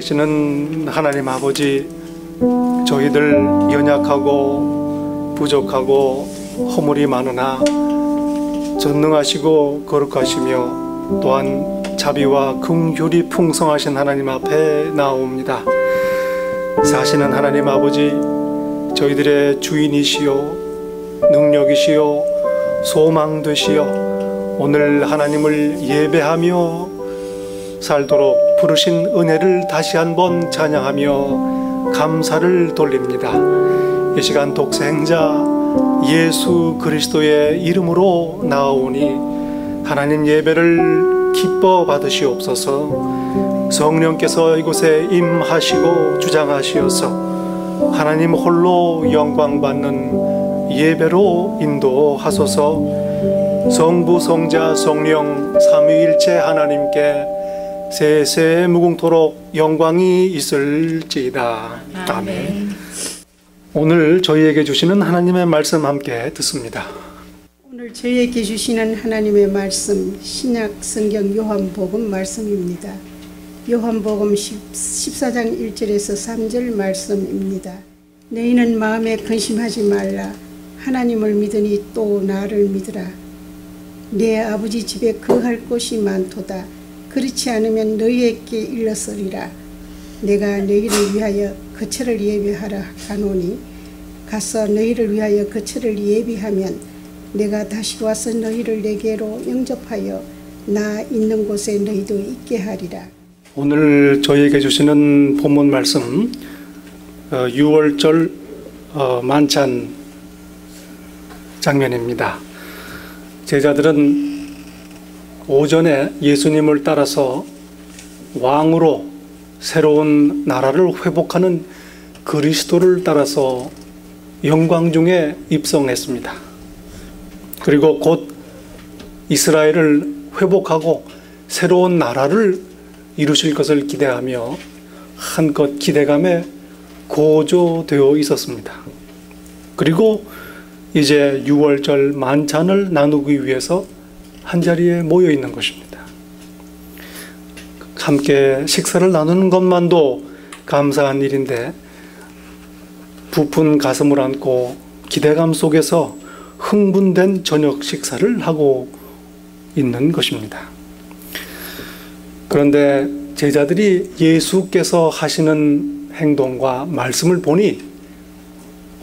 살아계시는 하나님 아버지, 저희들 연약하고 부족하고 허물이 많으나 전능하시고 거룩하시며 또한 자비와 긍휼이 풍성하신 하나님 앞에 나옵니다. 사시는 하나님 아버지, 저희들의 주인이시요 능력이시요 소망되시요 오늘 하나님을 예배하며 살도록 부르신 은혜를 다시 한번 찬양하며 감사를 돌립니다. 이 시간 독생자 예수 그리스도의 이름으로 나오니 하나님 예배를 기뻐 받으시옵소서. 성령께서 이곳에 임하시고 주장하시어서 하나님 홀로 영광 받는 예배로 인도하소서. 성부 성자 성령 삼위일체 하나님께 세세 무궁토록 영광이 있을지이다. 아멘. 오늘 저희에게 주시는 하나님의 말씀 함께 듣습니다. 오늘 저희에게 주시는 하나님의 말씀, 신약 성경 요한복음 말씀입니다. 요한복음 14장 1절에서 3절 말씀입니다. 너희는 마음에 근심하지 말라. 하나님을 믿으니 또 나를 믿으라. 내 아버지 집에 거할 곳이 많도다. 그렇지 않으면 너희에게 일렀으리라. 내가 너희를 위하여 거처를 예비하라 하노니 가서 너희를 위하여 거처를 예비하면 내가 다시 와서 너희를 내게로 영접하여 나 있는 곳에 너희도 있게 하리라. 오늘 저희에게 주시는 본문 말씀 6월절 만찬 장면입니다. 제자들은 오전에 예수님을 따라서 왕으로 새로운 나라를 회복하는 그리스도를 따라서 영광 중에 입성했습니다. 그리고 곧 이스라엘을 회복하고 새로운 나라를 이루실 것을 기대하며 한껏 기대감에 고조되어 있었습니다. 그리고 이제 6월절 만찬을 나누기 위해서 한자리에 모여 있는 것입니다. 함께 식사를 나누는 것만도 감사한 일인데 부푼 가슴을 안고 기대감 속에서 흥분된 저녁 식사를 하고 있는 것입니다. 그런데 제자들이 예수께서 하시는 행동과 말씀을 보니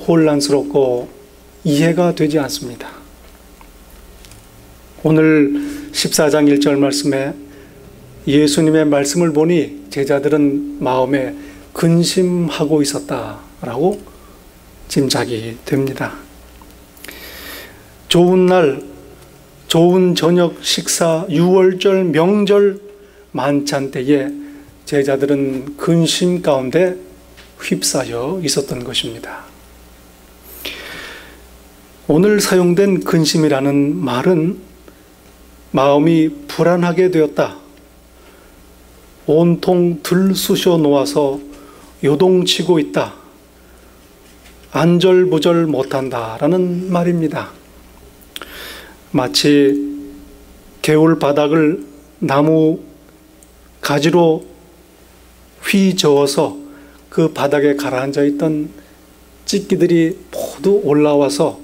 혼란스럽고 이해가 되지 않습니다. 오늘 14장 1절 말씀에 예수님의 말씀을 보니 제자들은 마음에 근심하고 있었다라고 짐작이 됩니다. 좋은 날, 좋은 저녁 식사, 6월절 명절 만찬 때에 제자들은 근심 가운데 휩싸여 있었던 것입니다. 오늘 사용된 근심이라는 말은 마음이 불안하게 되었다, 온통 들쑤셔 놓아서 요동치고 있다, 안절부절 못한다라는 말입니다. 마치 개울 바닥을 나무 가지로 휘저어서 그 바닥에 가라앉아 있던 찌끼들이 모두 올라와서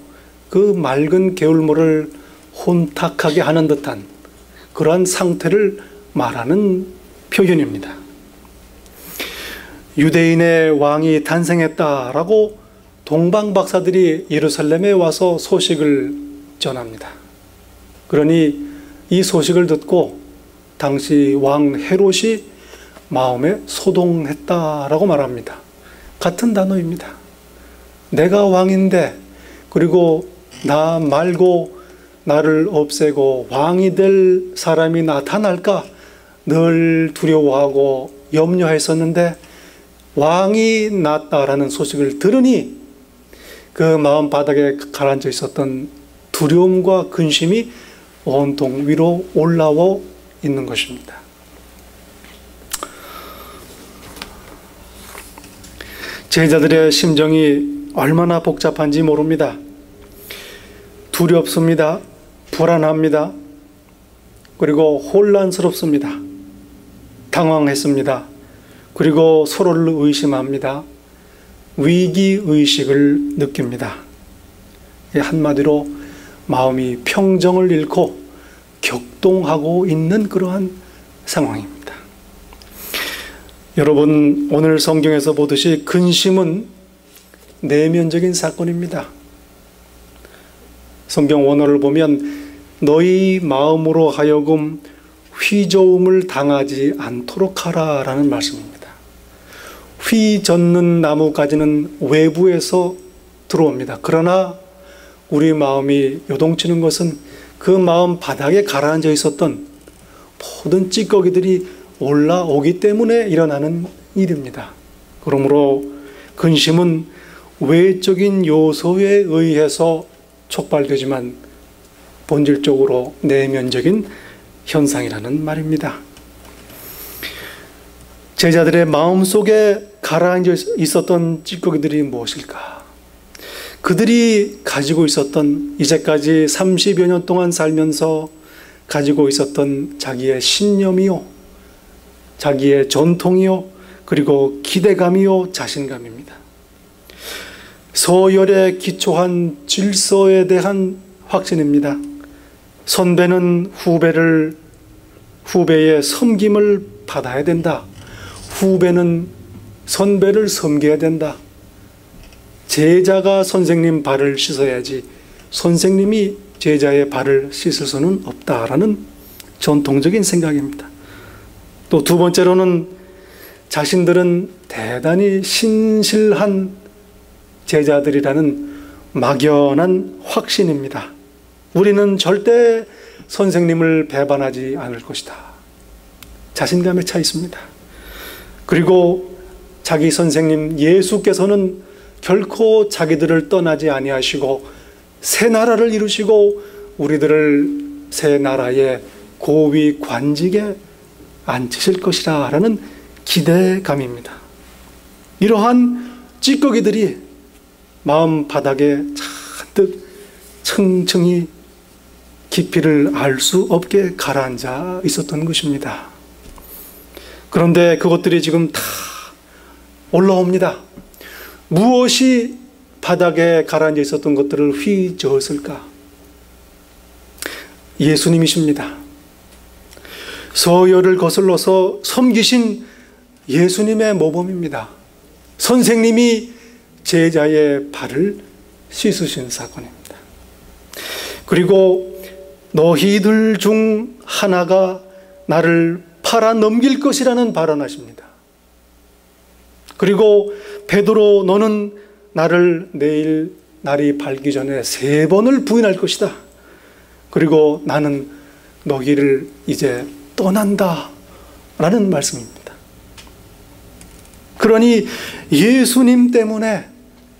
그 맑은 개울물을 혼탁하게 하는 듯한 그러한 상태를 말하는 표현입니다. 유대인의 왕이 탄생했다라고 동방박사들이 예루살렘에 와서 소식을 전합니다. 그러니 이 소식을 듣고 당시 왕 헤롯이 마음에 소동했다라고 말합니다. 같은 단어입니다. 내가 왕인데, 그리고 나 말고 나를 없애고 왕이 될 사람이 나타날까 늘 두려워하고 염려했었는데 왕이 났다라는 소식을 들으니 그 마음 바닥에 가라앉아 있었던 두려움과 근심이 온통 위로 올라와 있는 것입니다. 제자들의 심정이 얼마나 복잡한지 모릅니다. 두렵습니다. 불안합니다. 그리고 혼란스럽습니다. 당황했습니다. 그리고 서로를 의심합니다. 위기의식을 느낍니다. 한마디로 마음이 평정을 잃고 격동하고 있는 그러한 상황입니다. 여러분, 오늘 성경에서 보듯이 근심은 내면적인 사건입니다. 성경 원어를 보면 너희 마음으로 하여금 휘저음을 당하지 않도록 하라라는 말씀입니다. 휘 젓는 나무까지는 외부에서 들어옵니다. 그러나 우리 마음이 요동치는 것은 그 마음 바닥에 가라앉아 있었던 모든 찌꺼기들이 올라오기 때문에 일어나는 일입니다. 그러므로 근심은 외적인 요소에 의해서 촉발되지만 본질적으로 내면적인 현상이라는 말입니다. 제자들의 마음속에 가라앉아 있었던 찌꺼기들이 무엇일까? 그들이 가지고 있었던, 이제까지 30여 년 동안 살면서 가지고 있었던 자기의 신념이요, 자기의 전통이요, 그리고 기대감이요, 자신감입니다. 서열에 기초한 질서에 대한 확신입니다. 선배는 후배의 섬김을 받아야 된다. 후배는 선배를 섬겨야 된다. 제자가 선생님 발을 씻어야지 선생님이 제자의 발을 씻을 수는 없다라는 전통적인 생각입니다. 또 두 번째로는 자신들은 대단히 신실한 제자들이라는 막연한 확신입니다. 우리는 절대 선생님을 배반하지 않을 것이다. 자신감에 차 있습니다. 그리고 자기 선생님 예수께서는 결코 자기들을 떠나지 아니하시고 새 나라를 이루시고 우리들을 새 나라의 고위 관직에 앉히실 것이라 라는 기대감입니다. 이러한 찌꺼기들이 마음 바닥에 잔뜩 층층이 깊이를 알 수 없게 가라앉아 있었던 것입니다. 그런데 그것들이 지금 다 올라옵니다. 무엇이 바닥에 가라앉아 있었던 것들을 휘저었을까? 예수님이십니다. 서열을 거슬러서 섬기신 예수님의 모범입니다. 선생님이 제자의 발을 씻으신 사건입니다. 그리고 너희들 중 하나가 나를 팔아 넘길 것이라는 발언하십니다. 그리고 베드로, 너는 나를 내일 날이 밝기 전에 3번을 부인할 것이다. 그리고 나는 너희를 이제 떠난다 라는 말씀입니다. 그러니 예수님 때문에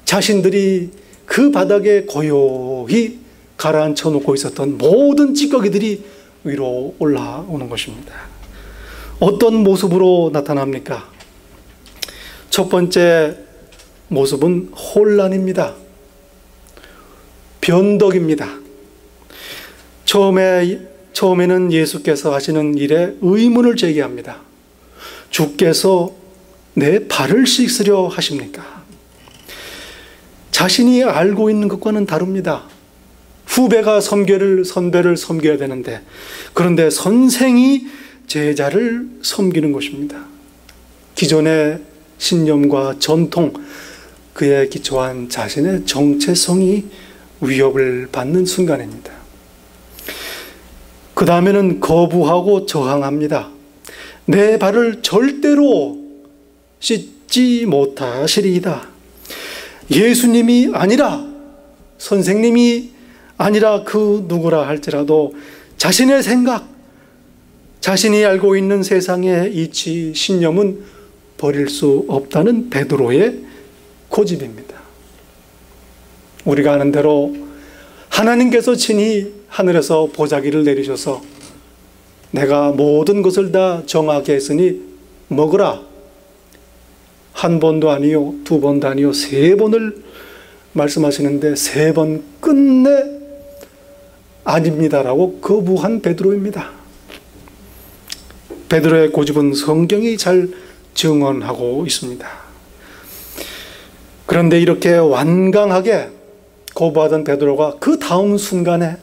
자신들이 그 바닥에 고요히 가라앉혀 놓고 있었던 모든 찌꺼기들이 위로 올라오는 것입니다. 어떤 모습으로 나타납니까? 첫 번째 모습은 혼란입니다. 변덕입니다. 처음에는 예수께서 하시는 일에 의문을 제기합니다. 주께서 내 발을 씻으려 하십니까? 자신이 알고 있는 것과는 다릅니다. 후배가 선배를 섬겨야 되는데, 그런데 선생이 제자를 섬기는 것입니다. 기존의 신념과 전통, 그에 기초한 자신의 정체성이 위협을 받는 순간입니다. 그 다음에는 거부하고 저항합니다. 내 발을 절대로 씻지 못하시리이다. 예수님이 아니라, 선생님이 아니라 그 누구라 할지라도 자신의 생각, 자신이 알고 있는 세상의 이치, 신념은 버릴 수 없다는 베드로의 고집입니다. 우리가 아는 대로 하나님께서 친히 하늘에서 보자기를 내리셔서 내가 모든 것을 다 정하게 했으니 먹으라. 한 번도 아니요, 두 번도 아니요, 3번을 말씀하시는데 3번 끝내 아닙니다라고 거부한 베드로입니다. 베드로의 고집은 성경이 잘 증언하고 있습니다. 그런데 이렇게 완강하게 거부하던 베드로가 그 다음 순간에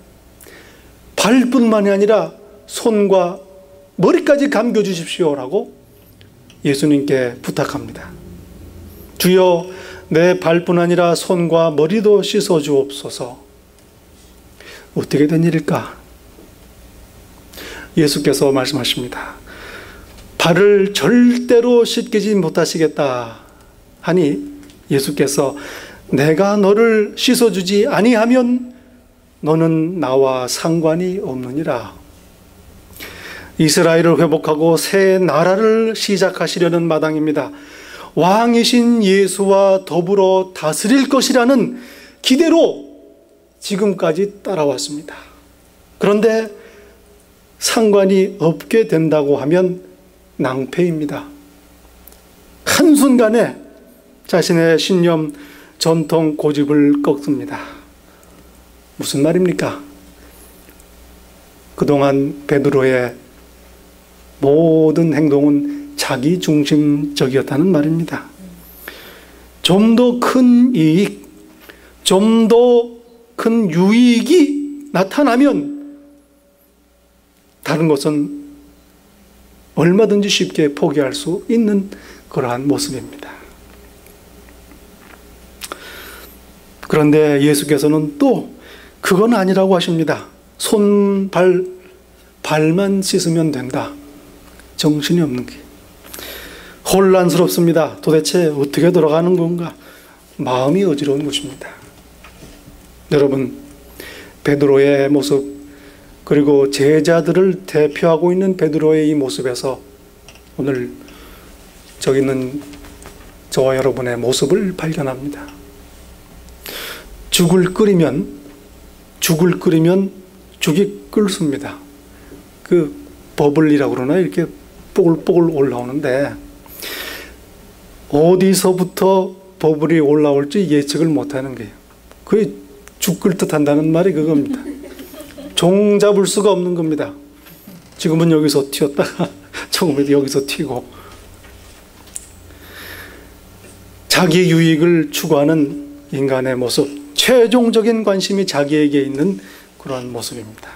발뿐만이 아니라 손과 머리까지 감겨주십시오라고 예수님께 부탁합니다. 주여, 내 발뿐 아니라 손과 머리도 씻어주옵소서. 어떻게 된 일일까? 예수께서 말씀하십니다. 발을 절대로 씻기지 못하시겠다 하니 예수께서 내가 너를 씻어주지 아니하면 너는 나와 상관이 없느니라. 이스라엘을 회복하고 새 나라를 시작하시려는 마당입니다. 왕이신 예수와 더불어 다스릴 것이라는 기대로 지금까지 따라왔습니다. 그런데 상관이 없게 된다고 하면 낭패입니다. 한순간에 자신의 신념, 전통, 고집을 꺾습니다. 무슨 말입니까? 그동안 베드로의 모든 행동은 자기 중심적이었다는 말입니다. 좀 더 큰 이익, 좀 더 큰 유익이 나타나면 다른 것은 얼마든지 쉽게 포기할 수 있는 그러한 모습입니다. 그런데 예수께서는 또 그건 아니라고 하십니다. 손, 발만 씻으면 된다. 정신이 없는 게 혼란스럽습니다. 도대체 어떻게 돌아가는 건가? 마음이 어지러운 것입니다. 여러분, 베드로의 모습, 그리고 제자들을 대표하고 있는 베드로의 이 모습에서 오늘 저기 있는 저와 여러분의 모습을 발견합니다. 죽을 끓이면 죽이 끓습니다. 그 버블이라고 그러나 이렇게 뽀글뽀글 올라오는데 어디서부터 버블이 올라올지 예측을 못하는 거예요. 그게 죽 끓듯 한다는 말이 그겁니다. 종 잡을 수가 없는 겁니다. 지금은 여기서 튀었다가 조금은 여기서 튀고, 자기 유익을 추구하는 인간의 모습, 최종적인 관심이 자기에게 있는 그러한 모습입니다.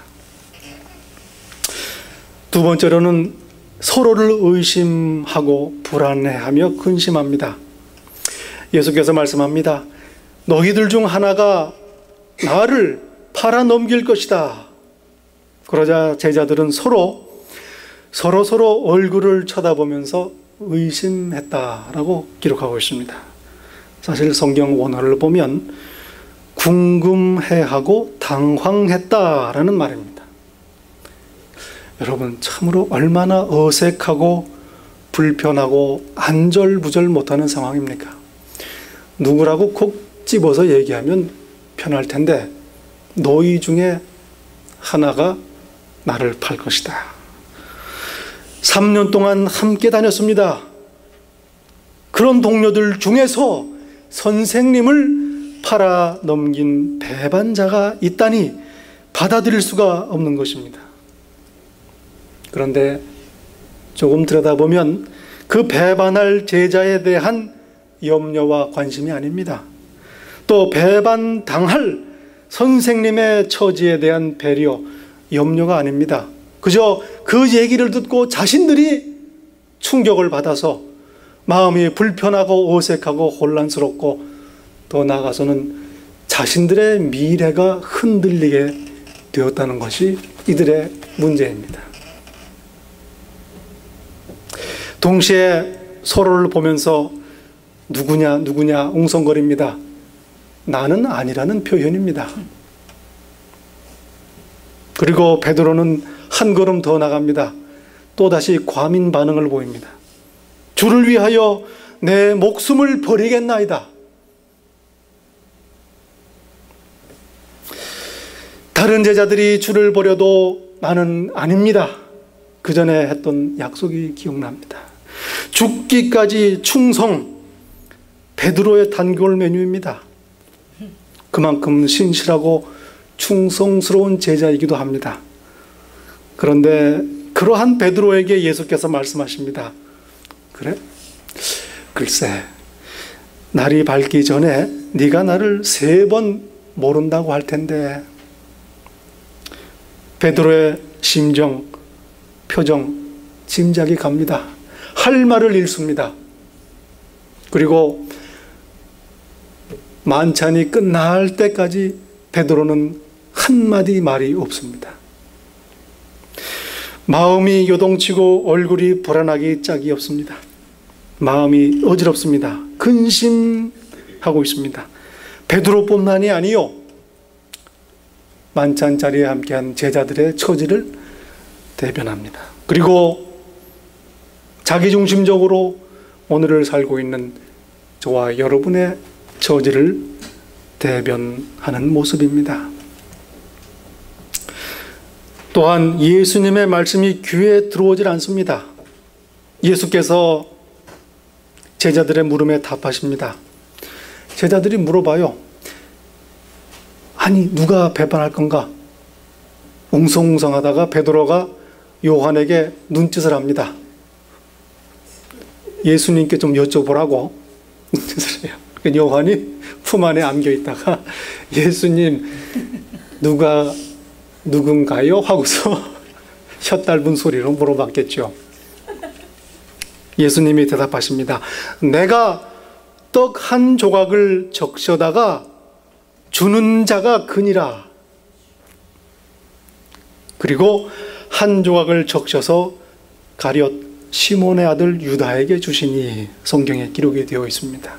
두 번째로는 서로를 의심하고 불안해하며 근심합니다. 예수께서 말씀합니다. 너희들 중 하나가 나를 팔아 넘길 것이다. 그러자 제자들은 서로 얼굴을 쳐다보면서 의심했다라고 기록하고 있습니다. 사실 성경 원어를 보면 궁금해하고 당황했다라는 말입니다. 여러분, 참으로 얼마나 어색하고 불편하고 안절부절 못하는 상황입니까? 누구라고 콕 집어서 얘기하면 편할 텐데 너희 중에 하나가 나를 팔 것이다. 3년 동안 함께 다녔습니다. 그런 동료들 중에서 선생님을 팔아 넘긴 배반자가 있다니 받아들일 수가 없는 것입니다. 그런데 조금 들여다보면 그 배반할 제자에 대한 염려와 관심이 아닙니다. 또 배반당할 선생님의 처지에 대한 배려, 염려가 아닙니다. 그저 그 얘기를 듣고 자신들이 충격을 받아서 마음이 불편하고 어색하고 혼란스럽고 더 나아가서는 자신들의 미래가 흔들리게 되었다는 것이 이들의 문제입니다. 동시에 서로를 보면서 누구냐 웅성거립니다. 나는 아니라는 표현입니다. 그리고 베드로는 한 걸음 더 나갑니다. 또다시 과민 반응을 보입니다. 주를 위하여 내 목숨을 버리겠나이다. 다른 제자들이 주를 버려도 나는 아닙니다. 그 전에 했던 약속이 기억납니다. 죽기까지 충성, 베드로의 단골 메뉴입니다. 그만큼 신실하고 충성스러운 제자이기도 합니다. 그런데 그러한 베드로에게 예수께서 말씀하십니다. 그래? 글쎄, 날이 밝기 전에 네가 나를 3번 모른다고 할 텐데. 베드로의 심정, 표정, 짐작이 갑니다. 할 말을 잃습니다. 그리고 만찬이 끝날 때까지 베드로는 한마디 말이 없습니다. 마음이 요동치고 얼굴이 불안하기 짝이 없습니다. 마음이 어지럽습니다. 근심하고 있습니다. 베드로뿐만이 아니요, 만찬 자리에 함께한 제자들의 처지를 대변합니다. 그리고 자기중심적으로 오늘을 살고 있는 저와 여러분의 처지를 대변하는 모습입니다. 또한 예수님의 말씀이 귀에 들어오질 않습니다. 예수께서 제자들의 물음에 답하십니다. 제자들이 물어봐요. 아니, 누가 배반할 건가? 웅성웅성하다가 베드로가 요한에게 눈짓을 합니다. 예수님께 좀 여쭤보라고 눈짓을 해요. 요한이 품 안에 안겨 있다가 예수님 누군가요? 하고서 혀 짧은 소리로 물어봤겠죠. 예수님이 대답하십니다. 내가 떡 한 조각을 적셔다가 주는 자가 그니라. 그리고 한 조각을 적셔서 가룟 시몬의 아들 유다에게 주시니 성경에 기록이 되어 있습니다.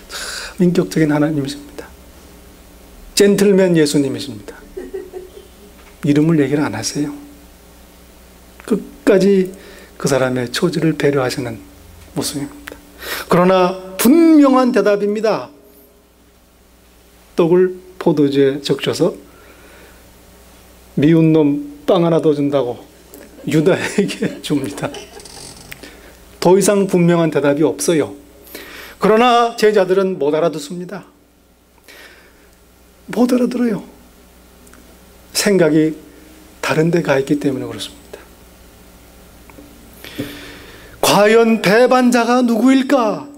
참 인격적인 하나님이십니다. 젠틀맨 예수님이십니다. 이름을 얘기를 안 하세요. 끝까지 그 사람의 처지를 배려하시는 모습입니다. 그러나 분명한 대답입니다. 떡을 포도주에 적셔서 미운 놈 빵 하나 더 준다고 유다에게 줍니다. 더 이상 분명한 대답이 없어요. 그러나 제자들은 못 알아듣습니다. 못 알아들어요. 생각이 다른 데 가 있기 때문에 그렇습니다. 과연 배반자가 누구일까?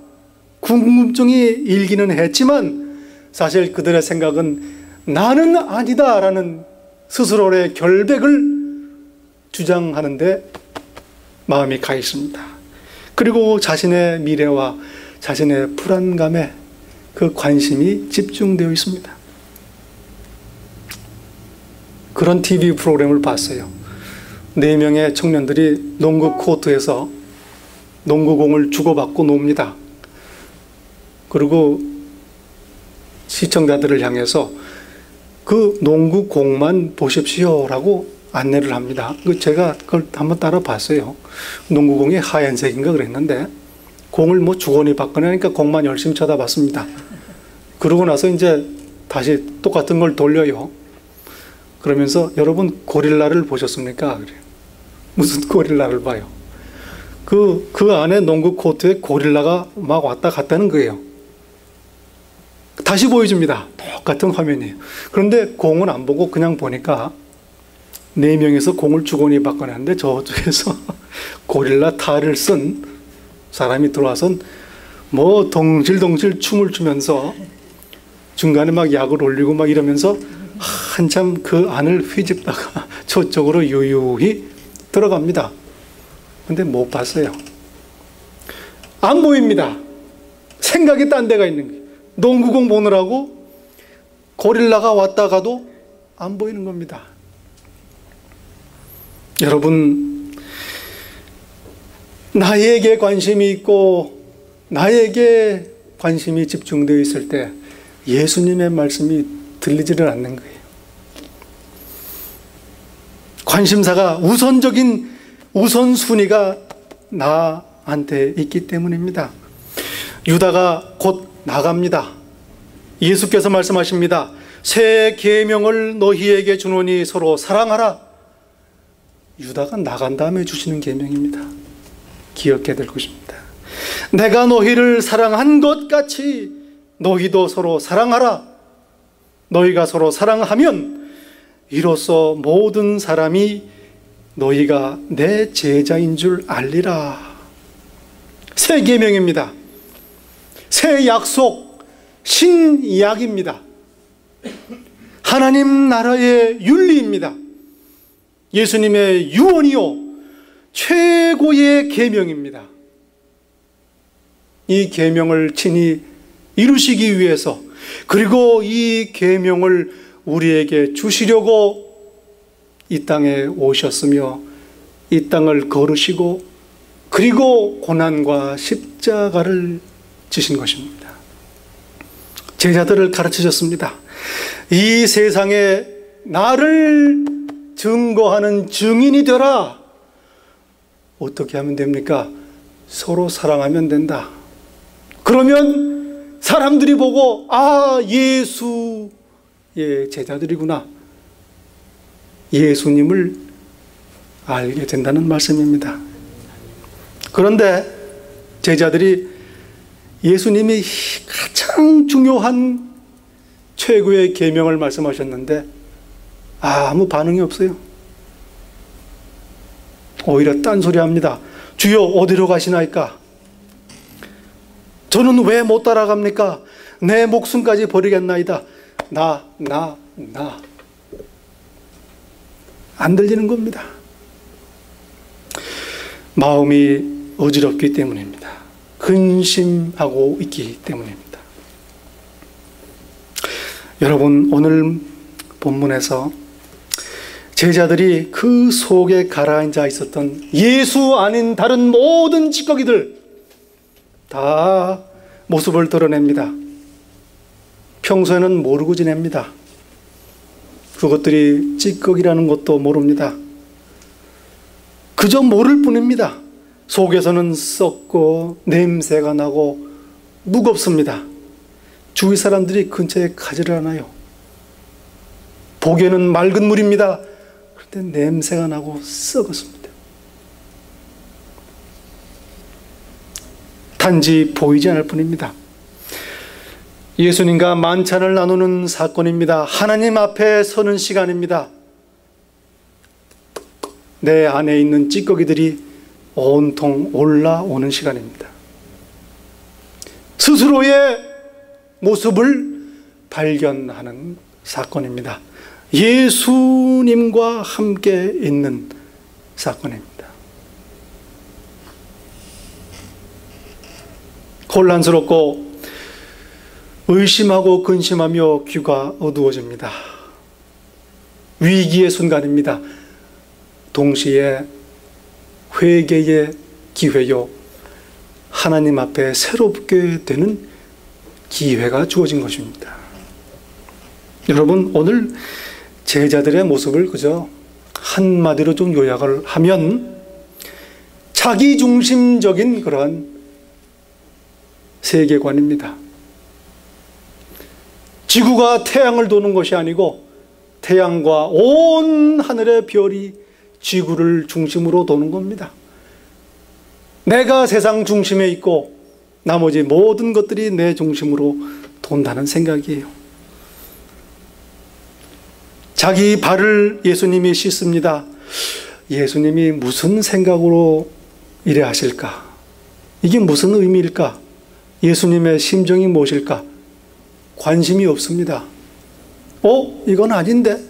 궁금증이 일기는 했지만 사실 그들의 생각은 나는 아니다라는 스스로의 결백을 주장하는데 마음이 가 있습니다. 그리고 자신의 미래와 자신의 불안감에 그 관심이 집중되어 있습니다. 그런 TV 프로그램을 봤어요. 4명의 청년들이 농구 코트에서 농구공을 주고받고 놉니다. 그리고 시청자들을 향해서 그 농구공만 보십시오라고 안내를 합니다. 제가 그걸 한번 따라 봤어요. 농구공이 하얀색인가 그랬는데 공을 뭐 주거니 받거니 하니까 공만 열심히 쳐다봤습니다. 그러고 나서 이제 다시 똑같은 걸 돌려요. 그러면서 여러분 고릴라를 보셨습니까? 그래요. 무슨 고릴라를 봐요? 그 안에 농구 코트에 고릴라가 막 왔다 갔다는 거예요. 다시 보여줍니다. 똑같은 화면이에요. 그런데 공은 안 보고 그냥 보니까 4명에서 공을 주거니 받거니 하는데 저쪽에서 고릴라 탈을 쓴 사람이 들어와서 뭐 덩실덩실 춤을 추면서 중간에 막 약을 올리고 막 이러면서 한참 그 안을 휘집다가 저쪽으로 유유히 들어갑니다. 근데 못 봤어요. 안 보입니다. 생각이 딴 데가 있는 거예요. 농구공 보느라고 고릴라가 왔다 가도 안 보이는 겁니다. 여러분, 나에게 관심이 있고 나에게 관심이 집중되어 있을 때 예수님의 말씀이 들리지를 않는 거예요. 관심사가 우선순위가 나한테 있기 때문입니다. 유다가 곧 나갑니다. 예수께서 말씀하십니다. 새 계명을 너희에게 주노니 서로 사랑하라. 유다가 나간 다음에 주시는 계명입니다. 기억해야 될 것입니다. 내가 너희를 사랑한 것 같이 너희도 서로 사랑하라. 너희가 서로 사랑하면 이로써 모든 사람이 너희가 내 제자인 줄 알리라. 새 계명입니다. 새 약속, 신약입니다. 하나님 나라의 윤리입니다. 예수님의 유언이요 최고의 계명입니다. 이 계명을 친히 이루시기 위해서, 그리고 이 계명을 우리에게 주시려고 이 땅에 오셨으며 이 땅을 걸으시고 그리고 고난과 십자가를 지신 것입니다. 제자들을 가르치셨습니다. 이 세상에 나를 증거하는 증인이 되라. 어떻게 하면 됩니까? 서로 사랑하면 된다. 그러면 사람들이 보고 아, 예수의 제자들이구나, 예수님을 알게 된다는 말씀입니다. 그런데 제자들이 예수님이 가장 중요한 최고의 계명을 말씀하셨는데 아무 반응이 없어요. 오히려 딴소리합니다. 주여 어디로 가시나이까? 저는 왜 못 따라갑니까? 내 목숨까지 버리겠나이다. 나. 안 들리는 겁니다. 마음이 어지럽기 때문입니다. 근심하고 있기 때문입니다. 여러분, 오늘 본문에서 제자들이 그 속에 가라앉아 있었던 예수 아닌 다른 모든 찌꺼기들 다 모습을 드러냅니다. 평소에는 모르고 지냅니다. 그것들이 찌꺼기라는 것도 모릅니다. 그저 모를 뿐입니다. 속에서는 썩고 냄새가 나고 무겁습니다. 주위 사람들이 근처에 가지를 않아요. 보기에는 맑은 물입니다. 그런데 냄새가 나고 썩었습니다. 단지 보이지 않을 뿐입니다. 예수님과 만찬을 나누는 사건입니다. 하나님 앞에 서는 시간입니다. 내 안에 있는 찌꺼기들이 온통 올라오는 시간입니다. 스스로의 모습을 발견하는 사건입니다. 예수님과 함께 있는 사건입니다. 혼란스럽고 의심하고 근심하며 귀가 어두워집니다. 위기의 순간입니다. 동시에 회개의 기회요, 하나님 앞에 새롭게 되는 기회가 주어진 것입니다. 여러분, 오늘 제자들의 모습을 그저 한마디로 좀 요약을 하면 자기중심적인 그러한 세계관입니다. 지구가 태양을 도는 것이 아니고 태양과 온 하늘의 별이 지구를 중심으로 도는 겁니다. 내가 세상 중심에 있고 나머지 모든 것들이 내 중심으로 돈다는 생각이에요. 자기 발을 예수님이 씻습니다. 예수님이 무슨 생각으로 이래 하실까? 이게 무슨 의미일까? 예수님의 심정이 무엇일까? 관심이 없습니다. 이건 아닌데?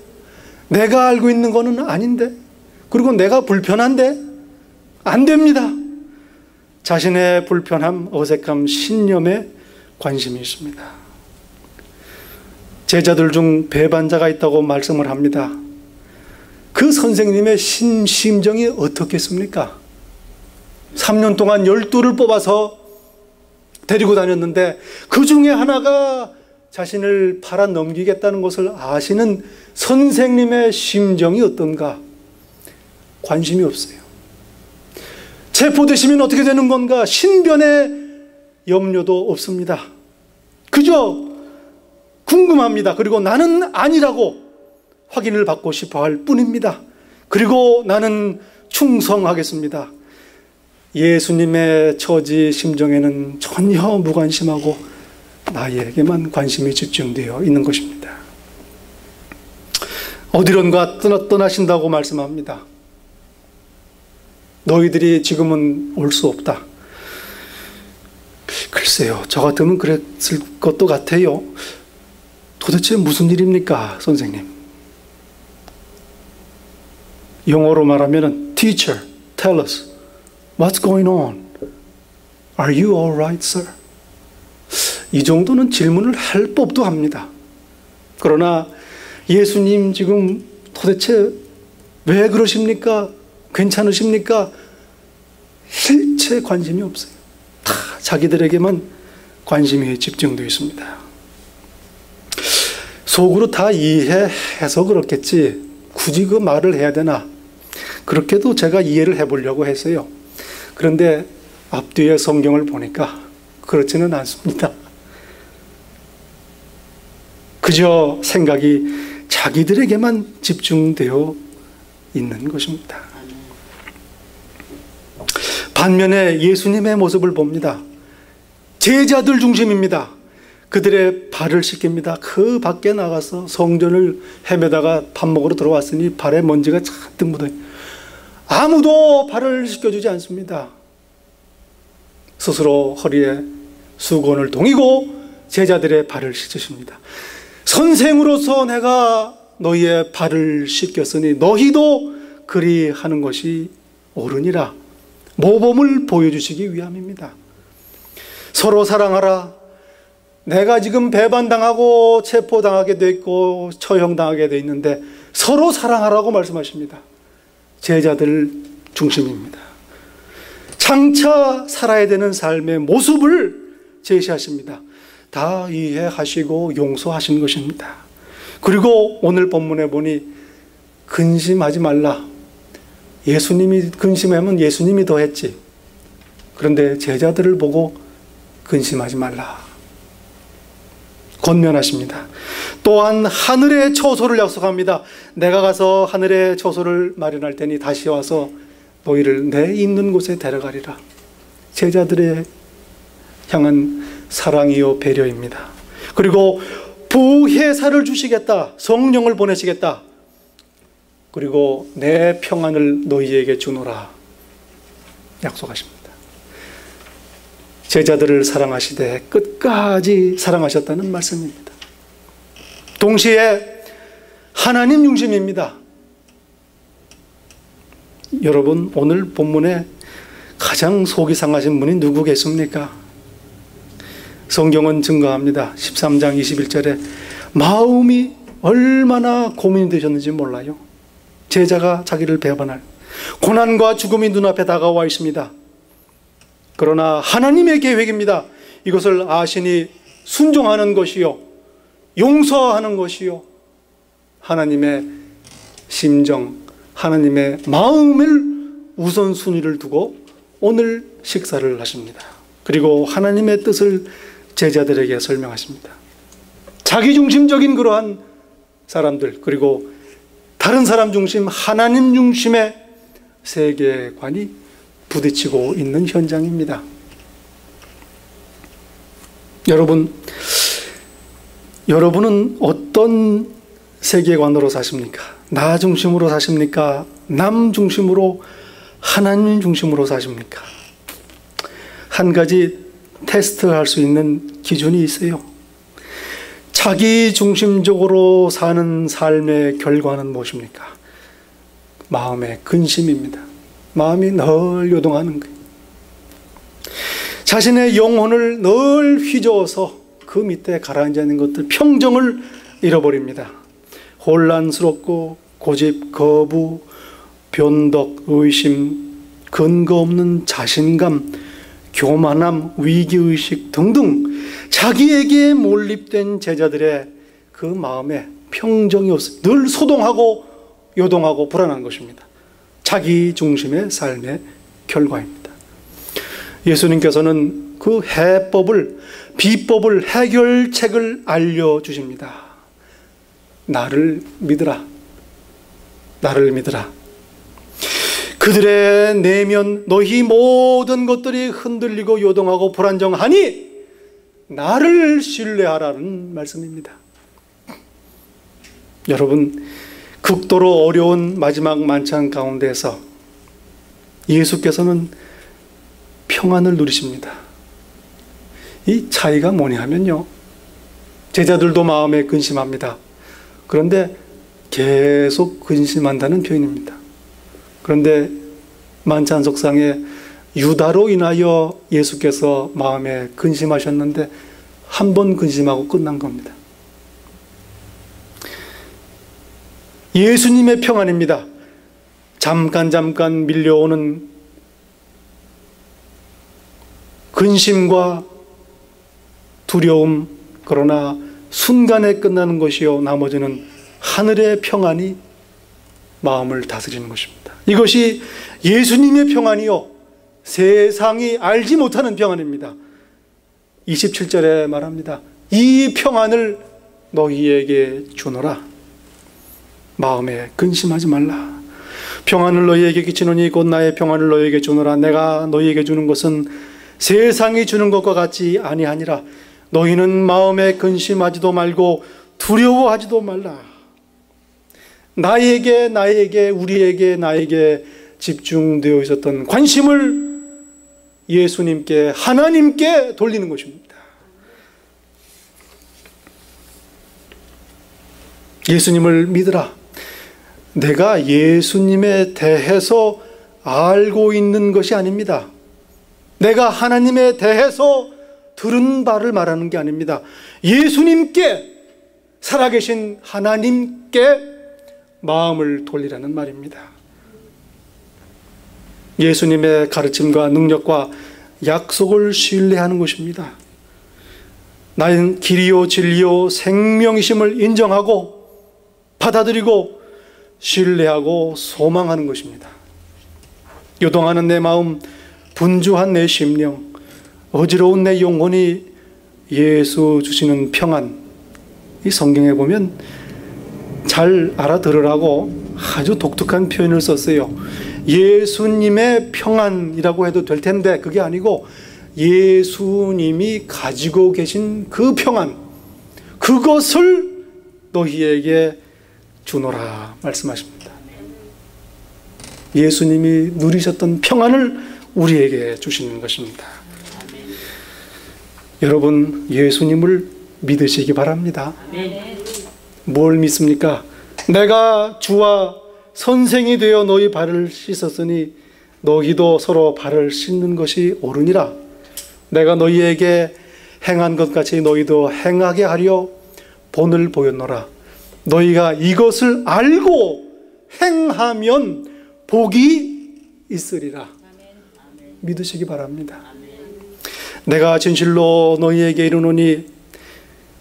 내가 알고 있는 거는 아닌데? 그리고 내가 불편한데? 안 됩니다. 자신의 불편함, 어색함, 신념에 관심이 있습니다. 제자들 중 배반자가 있다고 말씀을 합니다. 그 선생님의 심정이 어떻겠습니까? 3년 동안 12를 뽑아서 데리고 다녔는데 그 중에 하나가 자신을 팔아 넘기겠다는 것을 아시는 선생님의 심정이 어떤가? 관심이 없어요. 체포되시면 어떻게 되는 건가? 신변의 염려도 없습니다. 그저 궁금합니다. 그리고 나는 아니라고 확인을 받고 싶어 할 뿐입니다. 그리고 나는 충성하겠습니다. 예수님의 처지 심정에는 전혀 무관심하고 나에게만 관심이 집중되어 있는 것입니다. 어디론가 떠나신다고 말씀합니다. 너희들이 지금은 올 수 없다. 글쎄요, 저 같으면 그랬을 것도 같아요. 도대체 무슨 일입니까, 선생님? 영어로 말하면 Teacher, tell us, what's going on? Are you all right, sir? 이 정도는 질문을 할 법도 합니다. 그러나 예수님 지금 도대체 왜 그러십니까? 괜찮으십니까? 일체 관심이 없어요. 다 자기들에게만 관심이 집중되어 있습니다. 속으로 다 이해해서 그렇겠지 굳이 그 말을 해야 되나? 그렇게도 제가 이해를 해보려고 했어요. 그런데 앞뒤에 성경을 보니까 그렇지는 않습니다. 그저 생각이 자기들에게만 집중되어 있는 것입니다. 반면에 예수님의 모습을 봅니다. 제자들 중심입니다. 그들의 발을 씻깁니다. 그 밖에 나가서 성전을 헤매다가 밥 먹으러 들어왔으니 발에 먼지가 잔뜩 묻어요. 아무도 발을 씻겨주지 않습니다. 스스로 허리에 수건을 동이고 제자들의 발을 씻으십니다. 선생으로서 내가 너희의 발을 씻겼으니 너희도 그리하는 것이 옳으니라. 모범을 보여주시기 위함입니다. 서로 사랑하라. 내가 지금 배반당하고 체포당하게 돼 있고 처형당하게 돼 있는데 서로 사랑하라고 말씀하십니다. 제자들 중심입니다. 장차 살아야 되는 삶의 모습을 제시하십니다. 다 이해하시고 용서하신 것입니다. 그리고 오늘 본문에 보니 근심하지 말라. 예수님이 근심하면 예수님이 더 했지. 그런데 제자들을 보고 근심하지 말라. 권면하십니다. 또한 하늘의 처소를 약속합니다. 내가 가서 하늘의 처소를 마련할 테니 다시 와서 너희를 내 있는 곳에 데려가리라. 제자들의 향한 사랑이요 배려입니다. 그리고 보혜사를 주시겠다. 성령을 보내시겠다. 그리고 내 평안을 너희에게 주노라 약속하십니다. 제자들을 사랑하시되 끝까지 사랑하셨다는 말씀입니다. 동시에 하나님 중심입니다. 여러분, 오늘 본문에 가장 속이 상하신 분이 누구 계십니까? 성경은 증거합니다. 13장 21절에 마음이 얼마나 고민이 되셨는지 몰라요. 제자가 자기를 배반할 고난과 죽음이 눈앞에 다가와 있습니다. 그러나 하나님의 계획입니다. 이것을 아시니 순종하는 것이요 용서하는 것이요 하나님의 심정, 하나님의 마음을 우선순위를 두고 오늘 식사를 하십니다. 그리고 하나님의 뜻을 제자들에게 설명하십니다. 자기중심적인 그러한 사람들, 그리고 다른 사람 중심, 하나님 중심의 세계관이 부딪히고 있는 현장입니다. 여러분은 어떤 세계관으로 사십니까? 나 중심으로 사십니까? 남 중심으로, 하나님 중심으로 사십니까? 한 가지 테스트할 수 있는 기준이 있어요. 자기 중심적으로 사는 삶의 결과는 무엇입니까? 마음의 근심입니다. 마음이 늘 요동하는 거예요. 자신의 영혼을 늘 휘저어서 그 밑에 가라앉아 있는 것들, 평정을 잃어버립니다. 혼란스럽고 고집, 거부, 변덕, 의심, 근거 없는 자신감, 교만함, 위기의식 등등 자기에게 몰입된 제자들의 그 마음에 평정이 없어요. 늘 소동하고 요동하고 불안한 것입니다. 자기 중심의 삶의 결과입니다. 예수님께서는 그 해법을, 비법을, 해결책을 알려주십니다. 나를 믿으라. 나를 믿으라. 그들의 내면 너희 모든 것들이 흔들리고 요동하고 불안정하니 나를 신뢰하라는 말씀입니다. 여러분, 극도로 어려운 마지막 만찬 가운데서 예수께서는 평안을 누리십니다. 이 차이가 뭐냐 하면요, 제자들도 마음에 근심합니다. 그런데 계속 근심한다는 표현입니다. 그런데 만찬석상에 유다로 인하여 예수께서 마음에 근심하셨는데 한 번 근심하고 끝난 겁니다. 예수님의 평안입니다. 잠깐 밀려오는 근심과 두려움, 그러나 순간에 끝나는 것이요, 나머지는 하늘의 평안이 마음을 다스리는 것입니다. 이것이 예수님의 평안이요, 세상이 알지 못하는 평안입니다. 27절에 말합니다. 이 평안을 너희에게 주노라. 마음에 근심하지 말라. 평안을 너희에게 끼치노니 곧 나의 평안을 너희에게 주노라. 내가 너희에게 주는 것은 세상이 주는 것과 같지 아니하니라. 너희는 마음에 근심하지도 말고 두려워하지도 말라. 나에게 집중되어 있었던 관심을 예수님께, 하나님께 돌리는 것입니다. 예수님을 믿으라. 내가 예수님에 대해서 알고 있는 것이 아닙니다. 내가 하나님에 대해서 들은 바를 말하는 게 아닙니다. 예수님께, 살아계신 하나님께 마음을 돌리라는 말입니다. 예수님의 가르침과 능력과 약속을 신뢰하는 것입니다. 나는 길이요 진리요 생명이심을 인정하고 받아들이고 신뢰하고 소망하는 것입니다. 요동하는 내 마음, 분주한 내 심령, 어지러운 내 영혼이 예수 주시는 평안, 이 성경에 보면 잘 알아들으라고 아주 독특한 표현을 썼어요. 예수님의 평안이라고 해도 될 텐데 그게 아니고 예수님이 가지고 계신 그 평안, 그것을 너희에게 주노라 말씀하십니다. 예수님이 누리셨던 평안을 우리에게 주시는 것입니다. 여러분, 예수님을 믿으시기 바랍니다. 뭘 믿습니까? 내가 주와 선생이 되어 너희 발을 씻었으니 너희도 서로 발을 씻는 것이 옳으니라. 내가 너희에게 행한 것 같이 너희도 행하게 하려 본을 보였노라. 너희가 이것을 알고 행하면 복이 있으리라. 믿으시기 바랍니다. 내가 진실로 너희에게 이르노니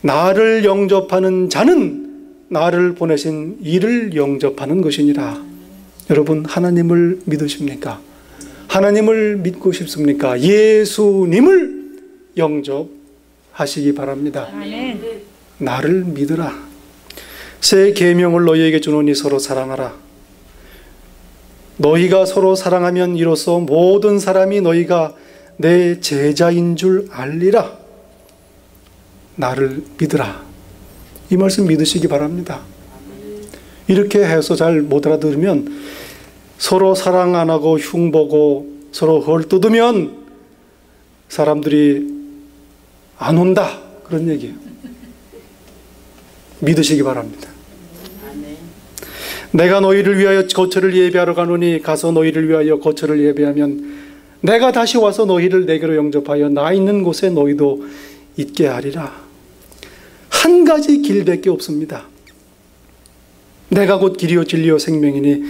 나를 영접하는 자는 나를 보내신 이를 영접하는 것이니라. 여러분, 하나님을 믿으십니까? 하나님을 믿고 싶습니까? 예수님을 영접하시기 바랍니다. 나를 믿으라. 새 계명을 너희에게 주노니 서로 사랑하라. 너희가 서로 사랑하면 이로써 모든 사람이 너희가 내 제자인 줄 알리라. 나를 믿으라. 이 말씀 믿으시기 바랍니다. 이렇게 해서 잘 못 알아들으면, 서로 사랑 안 하고 흉보고 서로 헐뜯으면 사람들이 안 온다, 그런 얘기예요. 믿으시기 바랍니다. 내가 너희를 위하여 거처를 예배하러 가노니 가서 너희를 위하여 거처를 예배하면 내가 다시 와서 너희를 내게로 영접하여 나 있는 곳에 너희도 있게 하리라. 한 가지 길밖에 없습니다. 내가 곧 길이요 진리요 생명이니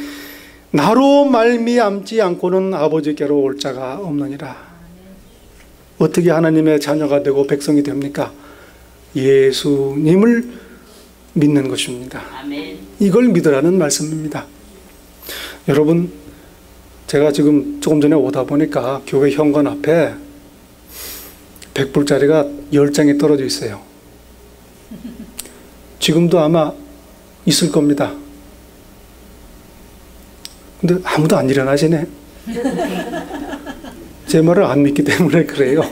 나로 말미암지 않고는 아버지께로 올 자가 없느니라. 어떻게 하나님의 자녀가 되고 백성이 됩니까? 예수님을 믿는 것입니다. 이걸 믿으라는 말씀입니다. 여러분, 제가 지금 조금 전에 오다 보니까 교회 현관 앞에 100불짜리가 10장이 떨어져 있어요. 지금도 아마 있을 겁니다. 근데 아무도 안 일어나시네. 제 말을 안 믿기 때문에 그래요.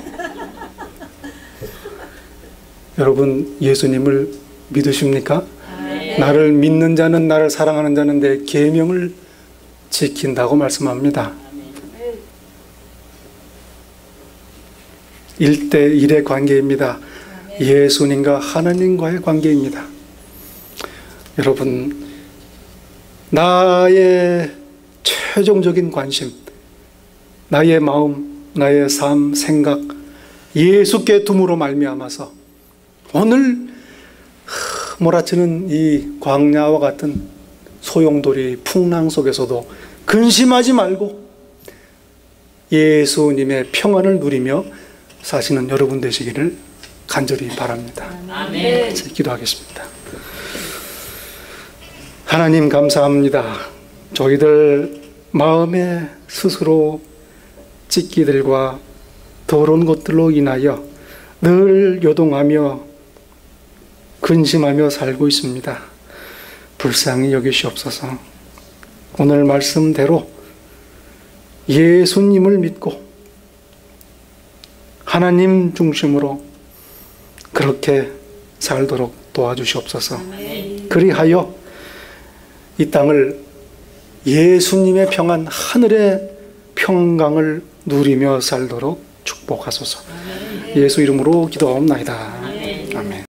여러분, 예수님을 믿으십니까? 나를 믿는 자는, 나를 사랑하는 자는 내 계명을 지킨다고 말씀합니다. 1대1의 관계입니다. 예수님과 하나님과의 관계입니다. 여러분, 나의 최종적인 관심, 나의 마음, 나의 삶, 생각, 예수께 둠으로 말미암아서 오늘 몰아치는 이 광야와 같은 소용돌이 풍랑 속에서도 근심하지 말고 예수님의 평안을 누리며 사시는 여러분 되시기를 간절히 바랍니다. 아멘. 기도하겠습니다. 하나님 감사합니다. 저희들 마음에 스스로 찢기들과 더러운 것들로 인하여 늘 요동하며 근심하며 살고 있습니다. 불쌍히 여기시옵소서. 오늘 말씀대로 예수님을 믿고 하나님 중심으로 그렇게 살도록 도와주시옵소서. 그리하여 이 땅을 예수님의 평안, 하늘의 평강을 누리며 살도록 축복하소서. 예수 이름으로 기도하옵나이다.